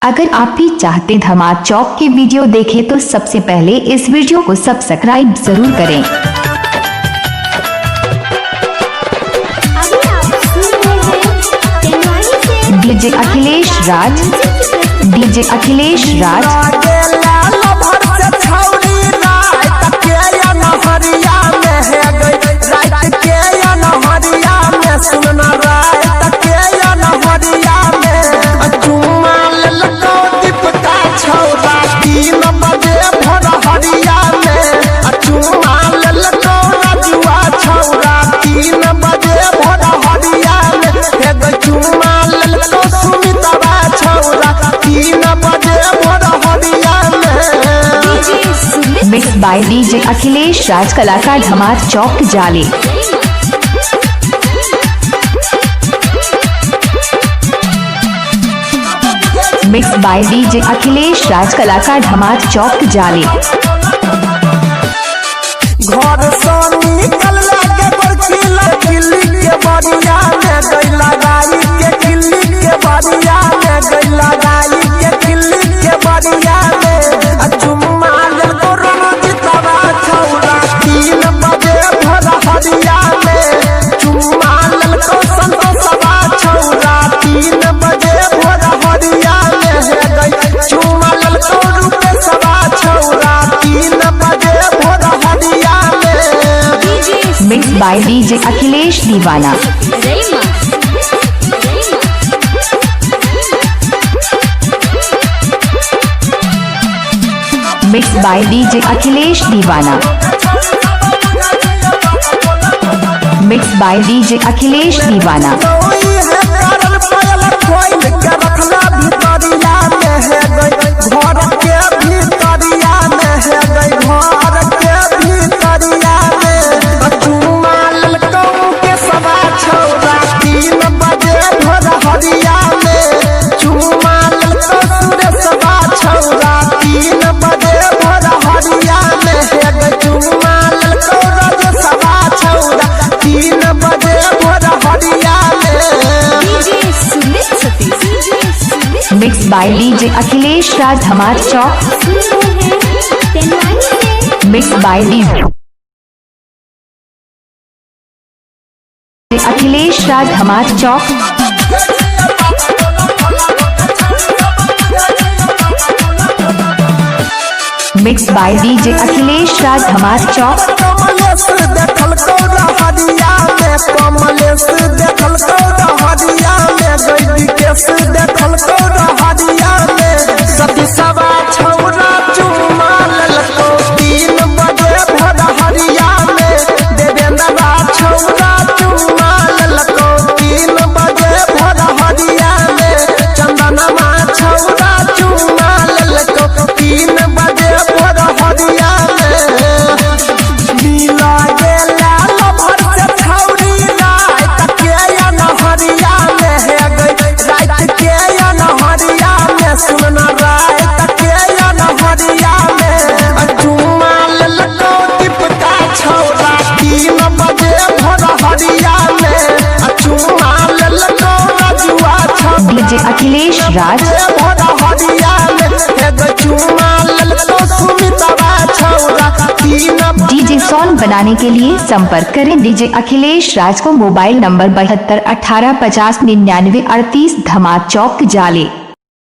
अगर आप भी चाहते धमाल चौक के वीडियो देखें तो सबसे पहले इस वीडियो को सब्सक्राइब जरूर करें। DJ Akhilesh Raj, DJ Akhilesh Raj. Mix by DJ Akhilesh Raj, कलाकार धमाल चौक Jale. Mix by DJ Akhilesh Raj, कलाकार धमाल चौक जाले। घर से निकल लागे बरखीला किल्ली के बरिया में गइला गाई के किल्ली के बरिया में गइला गाई के किल्ली के बरिया में अचुम्मा लेल को रणजितवा छौरा 3 बजे भोर हरिया में चुम्मा लेल को संतोषवा छौरा 3 बजे भोर हरिया में हे गई चुम्मा लेल को रूपेशवा छौरा 3 बजे भोर हरिया में। मिक्स बाय डीजे अखिलेश दीवाना। मिक्स बाय डीजे अखिलेश दीवाना। मिक्स बाय डीजे अखिलेश दीवाना। मिक्स बाय डीजे अखिलेश राज, धमाल चौक। मिक्स बाय डीजे अखिलेश राज, धमाल चौक। मिक्स बाय डीजे अखिलेश राज, धमाल चौक। DJ Akhilesh Raj. DJ song बनाने के लिए संपर्क करें डीजे अखिलेश राज को। मोबाइल नंबर 72 18 50 99 38, धमाल चौक जाले।